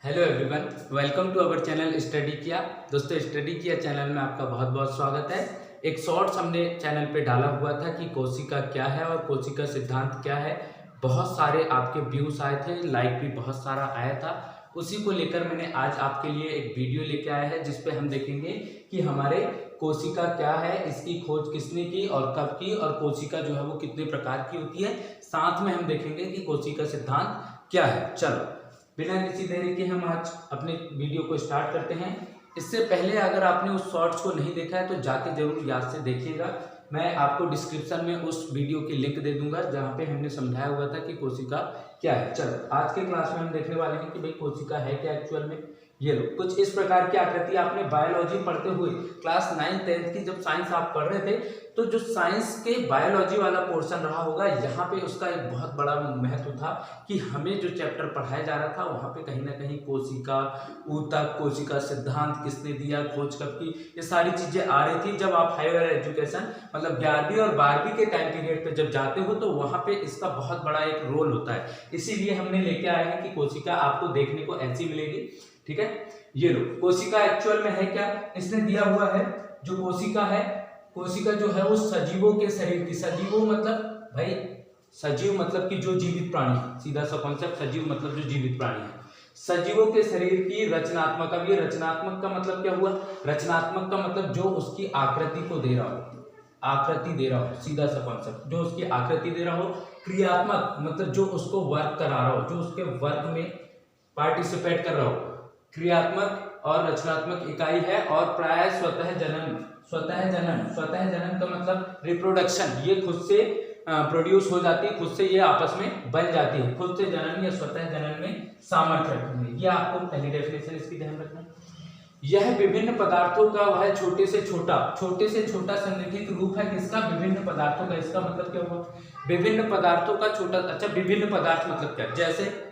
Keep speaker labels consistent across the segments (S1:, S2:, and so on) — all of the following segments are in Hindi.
S1: Hello everyone, welcome to our channel study किया। दोस्तों, स्टडी किया चैनल में आपका बहुत बहुत स्वागत है। एक शॉर्ट्स हमने चैनल पे डाला हुआ था कि कोशिका क्या है और कोशिका सिद्धांत क्या है। बहुत सारे आपके व्यूज आए थे, लाइक भी बहुत सारा आया था। उसी को लेकर मैंने आज आपके लिए एक वीडियो लेके आया है जिसपे हम देखेंगे कि हमारे कोशिका क्या है, इसकी खोज किसने की और कब की, और कोशिका जो है वो कितने प्रकार की होती है। साथ में हम देखेंगे कि कोशिका सिद्धांत क्या है। चलो बिना किसी देरी के हम आज अपने वीडियो को स्टार्ट करते हैं। इससे पहले अगर आपने उस शॉर्ट्स को नहीं देखा है तो जाके जरूर याद से देखिएगा। मैं आपको डिस्क्रिप्शन में उस वीडियो की लिंक दे दूंगा जहाँ पे हमने समझाया हुआ था कि कोशिका क्या है। चलो आज के क्लास में हम देखने वाले हैं कि भाई कोशिका है क्या एक्चुअल में। ये लो, कुछ इस प्रकार की आकृति आपने बायोलॉजी पढ़ते हुए क्लास 9 10th की जब साइंस आप पढ़ रहे थे तो जो साइंस के बायोलॉजी वाला पोर्शन रहा होगा, यहाँ पे उसका एक बहुत बड़ा महत्व था कि हमें जो चैप्टर पढ़ाया जा रहा था वहाँ पे कहीं ना कहीं कोशिका, ऊतक, कोशिका सिद्धांत किसने दिया, खोज कब की, ये सारी चीजें आ रही थी। जब आप हायर एजुकेशन मतलब 11वीं और 12वीं के टाइम पीरियड पे जब जाते हो तो वहाँ पे इसका बहुत बड़ा एक रोल होता है। इसीलिए हमने लेके आए हैं कि कोशिका आपको देखने को ऐसी मिलेगी। ठीक है, ये लो, कोशिका एक्चुअल में है क्या, इसने दिया हुआ है। जो कोशिका है, कोशिका जो है वो सजीवों के शरीर की, सजीवों मतलब भाई सजीव मतलब कि जो जीवित प्राणी, सीधा सा कॉन्सेप्ट, सजीव मतलब जो जीवित प्राणी है। सजीवों के शरीर की रचनात्मक, अब ये रचनात्मक का मतलब क्या हुआ, रचनात्मक का मतलब जो उसकी आकृति को दे रहा हो, आकृति दे रहा हो, सीधा सा कॉन्सेप्ट, जो उसकी आकृति दे रहा हो। क्रियात्मक मतलब जो उसको वर्क करा रहा हो, जो उसके वर्क में पार्टिसिपेट कर रहा हो। क्रियात्मक और रचनात्मक इकाई है। और प्राय स्वतः जनन, स्वतः जनन, स्वतः जनन का मतलब रिप्रोडक्शन, ये खुद से प्रोड्यूस हो जाती है, खुद से ये आपस में बन जाती है। खुद से जनन या स्वतः जनन में सामर्थ्य रखती है। ये आपको पहली डेफिनेशन इसकी ध्यान रखना। यह विभिन्न पदार्थों का वह छोटे से छोटा संगठित रूप है। किसका, विभिन्न पदार्थों का। इसका मतलब क्या हुआ, विभिन्न पदार्थों का छोटा। अच्छा, विभिन्न पदार्थ मतलब क्या, जैसे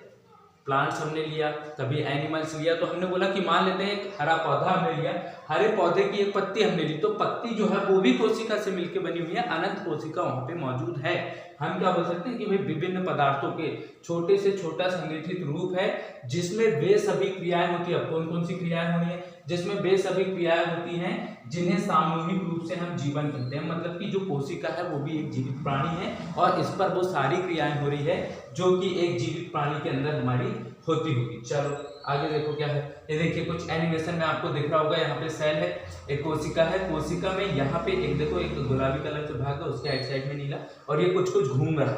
S1: प्लांट्स हमने लिया, कभी एनिमल्स लिया, तो हमने बोला कि मान लेते हैं एक हरा पौधा हमने लिया, हरे पौधे की एक पत्ती हमने ली, तो पत्ती जो है वो भी कोशिका से मिलकर बनी हुई है, अनंत कोशिका वहां पे मौजूद है। हम क्या बोल सकते हैं कि भाई विभिन्न पदार्थों के छोटे से छोटा संगठित रूप है जिसमें वे सभी क्रियाएं होती है। अब कौन कौन सी क्रियाएं होनी है, जिसमें वे सभी क्रियाएं होती हैं जिन्हें सामूहिक रूप से हम जीवन कहते हैं। मतलब कि जो कोशिका है वो भी एक जीवित प्राणी है और इस पर वो सारी क्रियाएं हो रही है जो कि एक जीवित प्राणी के अंदर हमारी होती होगी। चलो आगे देखो क्या है। ये देखिए कुछ एनिमेशन में आपको दिख रहा होगा, यहाँ पे सेल है, एक कोशिका है। कोशिका में यहाँ पे एक देखो, एक गुलाबी कलर से भाग है, उसके एक साइड में नीला, और ये कुछ कुछ घूम रहा है।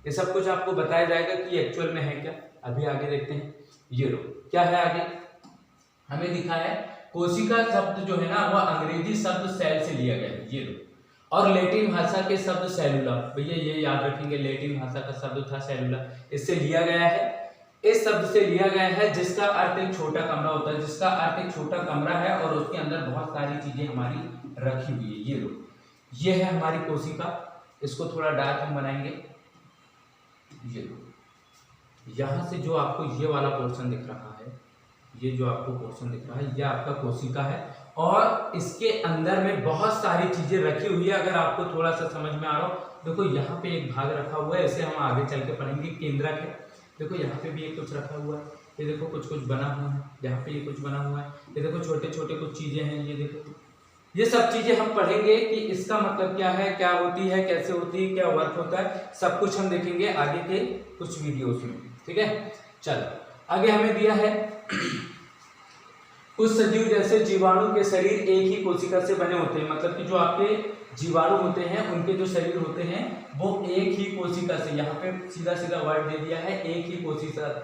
S1: ये सब कुछ आपको बताया जाएगा कि एक्चुअल में है क्या। अभी आगे देखते हैं। ये लो क्या है आगे, हमें दिखा है कोशिका शब्द जो है ना वह अंग्रेजी शब्द सेल से लिया गया है। ये लो, और लैटिन भाषा के शब्द सेलुला, भैया ये याद रखेंगे, लैटिन भाषा का शब्द था सेलुला, इससे लिया गया है। इस शब्द से लिया गया है जिसका अर्थ एक छोटा कमरा होता है, जिसका अर्थ एक छोटा कमरा है और उसके अंदर बहुत सारी चीजें हमारी रखी हुई है। ये लो, ये है हमारी कोशिका। इसको थोड़ा डार्क हम बनाएंगे। ये लो, यहां से जो आपको ये वाला पोर्शन दिख रहा है, ये जो आपको पोर्शन दिख रहा है, ये आपका कोशिका है और इसके अंदर में बहुत सारी चीजें रखी हुई है। अगर आपको थोड़ा सा समझ में आ रहा हो, देखो यहाँ पे एक भाग रखा हुआ है, इसे हम आगे चल के पढ़ेंगे, केंद्रक है। देखो यहाँ पे भी एक कुछ रखा हुआ है, ये देखो कुछ कुछ बना हुआ है, यहाँ पे ये कुछ बना हुआ है, ये देखो छोटे छोटे कुछ चीजें हैं, ये देखो, ये सब चीजें हम पढ़ेंगे कि इसका मतलब क्या है, क्या होती है, कैसे होती है, क्या वर्क होता है, सब कुछ हम देखेंगे आगे के कुछ वीडियोस में। ठीक है, चलो आगे हमें दिया है कुछ सजीव जैसे जीवाणु के शरीर एक ही कोशिका से बने होते हैं। मतलब कि जो आपके जीवाणु होते हैं उनके जो शरीर होते हैं वो एक ही कोशिका से, यहाँ पे सीधा सीधा वर्ड दे दिया है, एक ही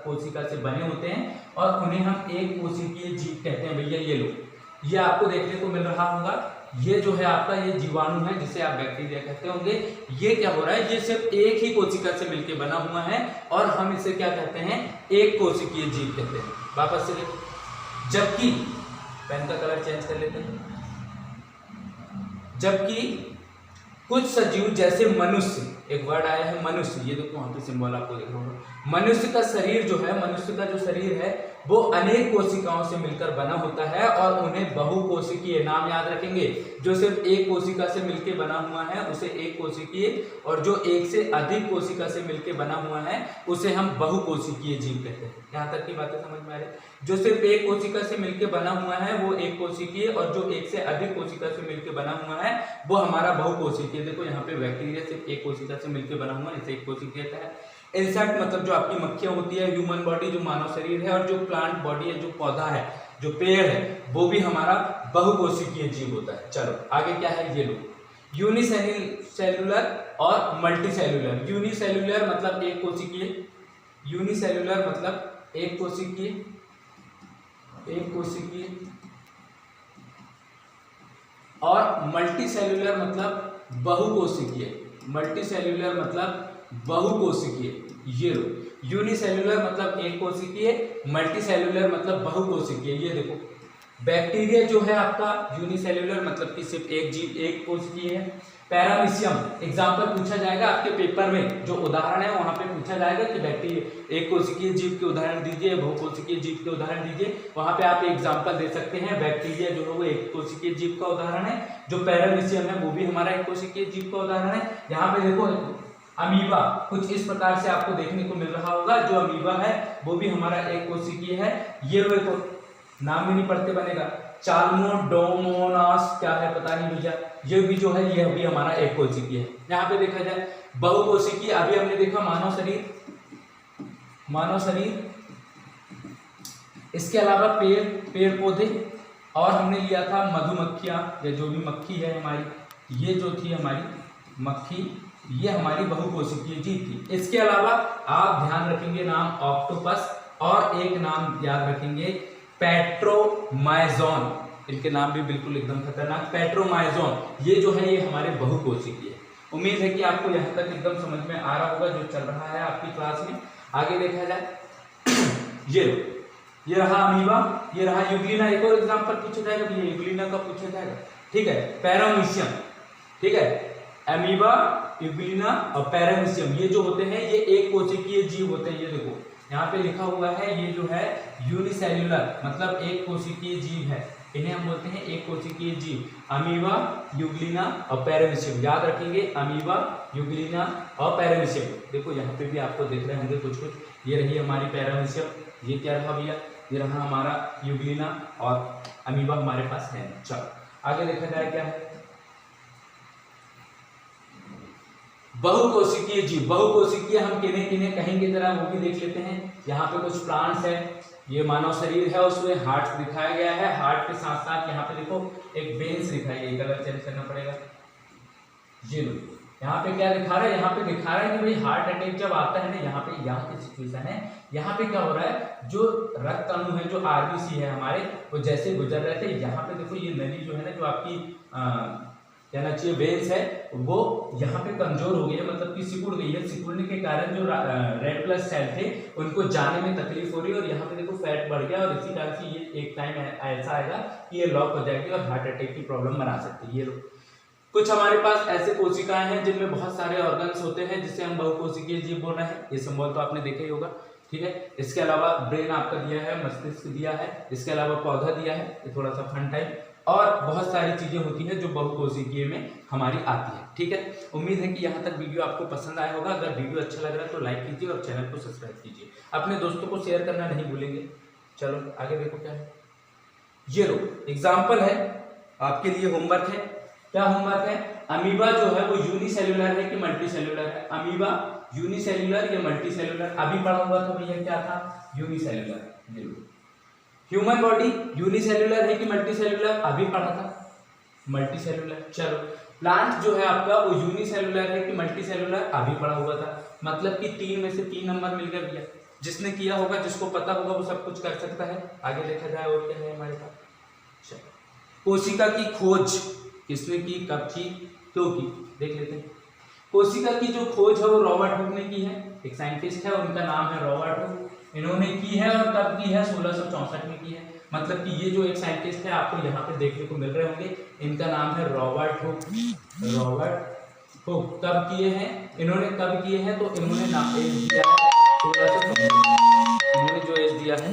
S1: कोशिका से बने होते हैं और उन्हें हम एक कोशिकीय जीव कहते हैं। भैया ये लो, ये आपको देखने को मिल रहा होगा, ये जो है आपका ये जीवाणु है जिसे आप बैक्टीरिया कहते होंगे। ये क्या हो रहा है, ये सिर्फ एक ही कोशिका से मिलकर बना हुआ है और हम इसे क्या कहते हैं, एक कोशिकीय जीव कहते हैं। वापस से देखो, जबकि पेन का कलर चेंज कर लेते हैं, जबकि कुछ सजीव जैसे मनुष्य, एक वर्ड आया है मनुष्य, ये देखो वहाँ पे सिंबल आपको दिख रहा होगा। मनुष्य का शरीर जो है, मनुष्य का जो शरीर है वो अनेक कोशिकाओं से मिलकर बना होता है और उन्हें बहुकोशिकीय, नाम याद रखेंगे, जो सिर्फ एक कोशिका से मिलकर बना हुआ है उसे एक कोशिकीय, और जो एक से अधिक कोशिका से मिलकर बना हुआ है उसे हम बहुकोशिकीय जीव कहते हैं। यहाँ तक की बातें समझ में आ रही। जो सिर्फ एक कोशिका से मिलकर बना हुआ है वो एक कोशिकीय, और जो एक से अधिक कोशिका से मिलकर बना हुआ है वो हमारा बहुकोशिकीय। देखो यहाँ पे बैक्टीरिया सिर्फ एक कोशिका से मिलकर बना हुआ है, इसे एक कोशिकीय कहता है। इंसेक्ट मतलब जो आपकी मक्खियां होती है, ह्यूमन बॉडी जो मानव शरीर है, और जो प्लांट बॉडी है, जो पौधा है, जो पेड़ है, वो भी हमारा बहुकोशिकीय जीव होता है। चलो आगे क्या है, ये लो, यूनिसेल्युलर और मल्टीसेल्युलर। यूनिसेल्युलर मतलब एक कोशिकीय, यूनिसेल्युलर मतलब एक कोशिकीय, एक कोशिकीय, और मल्टीसेल्युलर मतलब बहुकोशिकीय, मल्टीसेल्युलर मतलब बहुकोशिकीय। ये लो, यूनिसेल्युलर मतलब एक कोशिकीय, मल्टीसेल्युलर मतलब बहुकोशिकीय। ये देखो बैक्टीरिया जो है आपका यूनिसेल्युलर मतलब कि सिर्फ एक जीव, एक कोशिकीय है। पैरामीशियम एग्जाम्पल पूछा जाएगा आपके पेपर में, जो उदाहरण है वहां पे पूछा जाएगा कि बैक्टीरिया एक कोशिकीय जीव के उदाहरण दीजिए, बहुकोशिकीय जीव के उदाहरण दीजिए। वहां पे आप एग्जाम्पल दे सकते हैं। बैक्टीरिया जो है वो एक कोशिकीय जीव का उदाहरण है, जो पैरामीशियम है वो भी हमारा एक कोशिकीय जीव का उदाहरण है। यहाँ पे देखो अमीबा कुछ इस प्रकार से आपको देखने को मिल रहा होगा, जो अमीबा है वो भी हमारा एक कोशिकीय है। ये देखो नाम भी नहीं पढ़ते बनेगा, चाल्मोडोमोनास क्या है पता नहीं भैया, ये भी जो है ये भी हमारा एक कोशिकीय है। यहाँ पे देखा जाए बहुकोशिकीय, अभी हमने देखा मानव शरीर, मानव शरीर, इसके अलावा पेड़ पौधे, और हमने लिया था मधुमक्खियां, या जो भी मक्खी है हमारी, ये जो थी हमारी मक्खी, ये हमारी बहुकोशिकीय जीव थी। इसके अलावा आप ध्यान रखेंगे नाम ऑक्टोपस, और एक नाम याद रखेंगे पेट्रोमाइजोन, इनके नाम भी बिल्कुल एकदम खतरनाक, पेट्रोमाइजोन, ये जो है ये हमारे बहुकोशिकीय है। उम्मीद है कि आपको यहाँ तक एकदम समझ में आ रहा होगा जो चल रहा है आपकी क्लास में। आगे देखा जाए ये रहा अमीबा, ये रहा यूग्लिना। एक और एग्जांपल पूछा जाएगा, ये यूग्लिना का पूछा जाएगा, ठीक है। पैरामीशियम, ठीक है, अमीबा, यूग्लिना और पैरामीशियम, ये जो होते हैं ये एक कोशिकीय जीव होते हैं। ये देखो यहाँ पे लिखा हुआ है, ये जो है यूनिसेल्युलर मतलब एक कोशिकीय जीव है, इन्हें हम बोलते हैं एक कोशिकीय जीव। अमीबा, यूग्लिना और पैरामीशियम याद रखेंगे, अमीबा, यूग्लिना और पैरामीशियम। देखो यहाँ पे भी आपको दिख रहे होंगे कुछ कुछ। ये रही हमारी पैरामीशियम, ये क्या रहा भैया, ये रहा हमारा यूग्लिना, और अमीबा हमारे पास है। चलो आगे देखा जाए क्या है, बहुकोशिकीय जीव। बहुकोशिकीय हम किन्हें किन्हें कहेंगे जरा वो भी देख लेते हैं। यहाँ पे कुछ प्लांट्स है, ये मानव शरीर है, उसमें हार्ट दिखाया गया है, हार्ट के साथ साथ यहाँ पे देखो एक वेन्स दिखाई गई, कलर चेंज करना पड़ेगा। ये लो यहाँ पे क्या दिखा रहा है, यहाँ पे दिखा रहा है कि भाई हार्ट अटैक जब आता है ना, यहाँ पे यहाँ की सिचुएशन है, यहाँ पे क्या हो रहा है, जो रक्त अणु है, जो आरबीसी है हमारे, वो जैसे गुजर रहे थे, यहाँ पे देखो ये नली जो है ना, जो आपकी कहना चाहिए वेन्स है, वो यहाँ पे कमजोर हो गई है, मतलब कि सिकुड़ गई है। सिकुड़ने के कारण जो रेड ब्लड सेल थे उनको जाने में तकलीफ हो रही है, और यहाँ पे देखो फैट बढ़ गया, और इसी कारण से ये एक टाइम ऐसा आएगा कि ये लॉक हो जाएगी और हार्ट अटैक की प्रॉब्लम बना सकती है। ये कुछ हमारे पास ऐसे कोशिकाएं हैं जिनमें बहुत सारे ऑर्गन्स होते हैं, जिससे हम बहुकोशिकीय जीव बोल रहे हैं। ये सिंबल तो आपने देखा ही होगा, ठीक है। इसके अलावा ब्रेन आपका दिया है, मस्तिष्क दिया है, इसके अलावा पौधा दिया है, ये थोड़ा सा फन टाइप, और बहुत सारी चीजें होती हैं जो बहुकोशिकीय में हमारी आती है, ठीक है। उम्मीद है कि यहाँ तक वीडियो आपको पसंद आया होगा। अगर वीडियो अच्छा लग रहा है तो लाइक कीजिए और चैनल को सब्सक्राइब कीजिए, अपने दोस्तों को शेयर करना नहीं भूलेंगे। चलो आगे देखो क्या है, ये लो एग्जाम्पल है आपके लिए, होमवर्क है। क्या होमवर्क है, अमीबा जो है वो यूनिसेल्युलर है कि मल्टीसेल्युलर है, अमीबा यूनिसेल्युलर या मल्टीसेल्युलर, अभी पढ़ा हुआ था भैया क्या था, यूनिसेल्युलर। ये लो ह्यूमन बॉडी यूनिसेल्युलर है कि मल्टीसेल्युलर, अभी पढ़ा था मल्टीसेल्युलर। चलो प्लांट जो है आपका वो यूनिसेल्युलर है कि मल्टीसेल्युलर, अभी पढ़ा हुआ था, मतलब कि 3 में से 3 नंबर मिल गया भैया। जिसने किया होगा, जिसको पता होगा वो सब कुछ कर सकता है। आगे देखा जाए और क्या है हमारे पास। चलो कोशिका की खोज किसने की, कब की, क्यों की, देख लेते हैं। कोशिका की जो खोज है वो रॉबर्ट हुक ने की है, एक साइंटिस्ट है, उनका नाम है रॉबर्ट हुक। इन्होंने की है और कब की है, 1664 में की है। मतलब कि ये जो एक साइंटिस्ट है आपको यहाँ पे देखने को मिल रहे होंगे, इनका नाम है रॉबर्ट हुक, रॉबर्ट तो कब किए हैं इन्होंने, कब किए हैं, तो इन्होंने नाम एज दिया है 1664। इन्होंने जो एज दिया है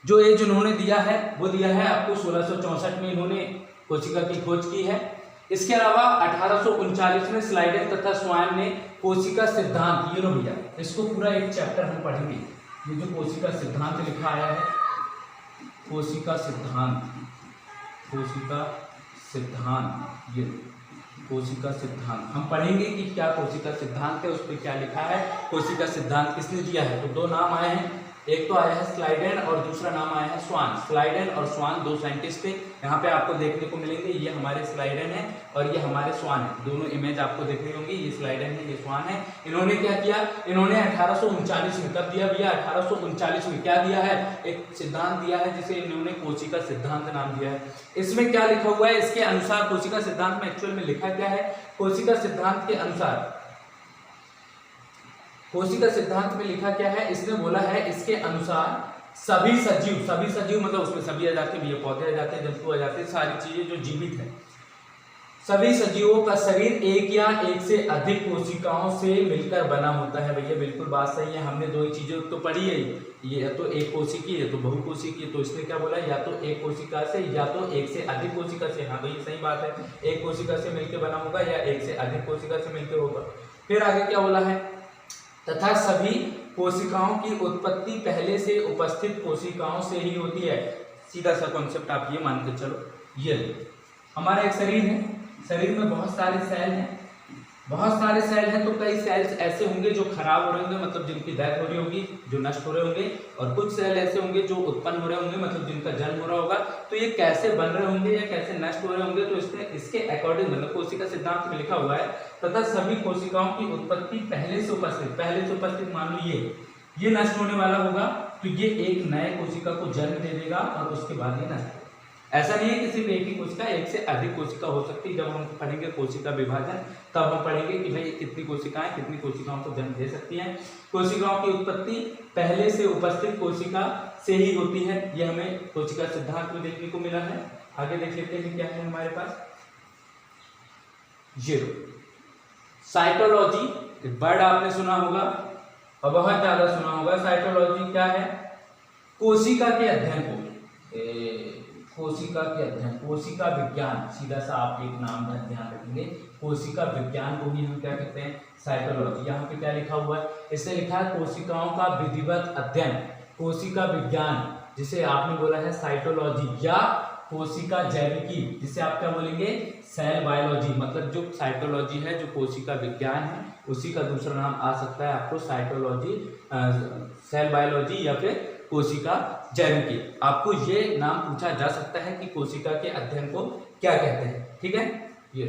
S1: जो एज उन्होंने दिया है वो दिया है आपको 1664 में इन्होंने कोशिका की खोज की है। इसके अलावा 1839 में स्लाइडेन तथा स्वान ने कोशिका सिद्धांत, ये लो भैया, इसको पूरा एक चैप्टर हम पढ़ेंगे। ये जो कोशिका सिद्धांत लिखा आया है, कोशिका सिद्धांत, कोशिका सिद्धांत, ये कोशिका सिद्धांत हम पढ़ेंगे कि क्या कोशिका सिद्धांत है, उस पर क्या लिखा है, कोशिका सिद्धांत किसने दिया है। तो दो नाम आए हैं, एक तो आया है स्लाइडेन और दूसरा नाम आया है स्वान। स्लाइडेन और स्वान दो साइंटिस्ट थे, यहाँ पे आपको देखने को मिलेंगे। ये हमारे स्लाइडेन है और ये हमारे स्वान है, दोनों इमेज आपको देखनी होंगी। ये स्लाइडेन है, ये स्वान है। इन्होंने क्या किया, इन्होंने 1839 में, कब दिया भैया, 1839 में क्या दिया है, एक सिद्धांत दिया है जिसे इन्होंने कोशिका सिद्धांत नाम दिया है। इसमें क्या लिखा हुआ है, इसके अनुसार कोशिका सिद्धांत में एक्चुअल में लिखा क्या है, कोशिका सिद्धांत के अनुसार, कोशिका सिद्धांत में लिखा क्या है, इसने बोला है इसके अनुसार सभी सजीव मतलब उसमें सभी आ जाते हैं, पौधे आ जाते हैं, जंतु आ जाते हैं, सारी चीजें जो जीवित है, सभी सजीवों का शरीर एक या एक से अधिक कोशिकाओं से मिलकर बना होता है। भैया बिल्कुल बात सही है, हमने दो ही चीजें तो पढ़ी है, ये या तो एक कोशिकीय या तो बहुकोशिकीय। तो इसने क्या बोला, या तो एक कोशिका से या तो एक से अधिक कोशिका से। हाँ भाई सही बात है, एक कोशिका से मिलकर बना होगा या एक से अधिक कोशिका से मिलकर होगा। फिर आगे क्या बोला है, तथा सभी कोशिकाओं की उत्पत्ति पहले से उपस्थित कोशिकाओं से ही होती है। सीधा सा कॉन्सेप्ट आप ये मान के चलो, ये हमारा एक शरीर है, शरीर में बहुत सारे सेल हैं, बहुत सारे सेल हैं, तो कई सेल्स ऐसे होंगे जो खराब हो रहे होंगे, मतलब जिनकी डेथ हो रही होगी, जो नष्ट हो रहे होंगे, और कुछ सेल ऐसे होंगे जो उत्पन्न हो रहे होंगे, मतलब जिनका जन्म हो रहा होगा। तो ये कैसे बन रहे होंगे या कैसे नष्ट हो रहे होंगे, तो इसके अकॉर्डिंग मतलब कोशिका सिद्धांत में लिखा हुआ है, तथा सभी कोशिकाओं की उत्पत्ति पहले से उपस्थित मान लो ये नष्ट होने वाला होगा, तो ये एक नए कोशिका को जन्म दे देगा और उसके बाद ये नष्ट। ऐसा नहीं है कि सिर्फ एक ही कोशिका, एक से अधिक कोशिका हो सकती है। जब हम पढ़ेंगे कोशिका विभाजन तब हम पढ़ेंगे कि भाई कितनी कोशिकाएं कितनी कोशिकाओं को जन्म दे सकती हैं। कोशिकाओं की उत्पत्ति पहले से उपस्थित कोशिका से ही होती है, यह हमें कोशिका सिद्धांत में देखने को मिला है। आगे देख लेते हैं क्या है हमारे पास, जीरो साइटोलॉजी, वर्ड आपने सुना होगा और बहुत ज्यादा सुना होगा। साइटोलॉजी क्या है, कोशिका के अध्ययन को, कोशिका के अध्ययन, कोशिका विज्ञान, सीधा सा आप एक नाम का ध्यान रखेंगे, कोशिका विज्ञान को ही हम क्या कहते हैं, साइटोलॉजी। यहाँ पे क्या लिखा हुआ है, इससे लिखा है कोशिकाओं का विधिवत अध्ययन, कोशिका विज्ञान, जिसे आपने बोला है साइटोलॉजी, या कोशिका जैविकी, जिसे आप क्या बोलेंगे, सेल बायोलॉजी। मतलब जो साइटोलॉजी है, जो कोशिका विज्ञान है, उसी का दूसरा नाम आ सकता है आपको साइटोलॉजी, सेल बायोलॉजी, या फिर कोशिका जैविकी। आपको ये नाम पूछा जा सकता है कि कोशिका के अध्ययन को क्या कहते हैं, ठीक है। ये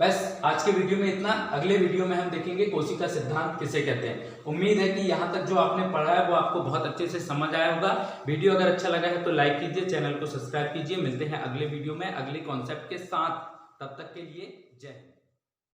S1: बस आज के वीडियो में इतना। अगले वीडियो में हम देखेंगे कोशिका सिद्धांत किसे कहते हैं। उम्मीद है कि यहाँ तक जो आपने पढ़ा है वो आपको बहुत अच्छे से समझ आया होगा। वीडियो अगर अच्छा लगा है तो लाइक कीजिए, चैनल को सब्सक्राइब कीजिए। मिलते हैं अगले वीडियो में अगले कॉन्सेप्ट के साथ, तब तक के लिए जय हिंद।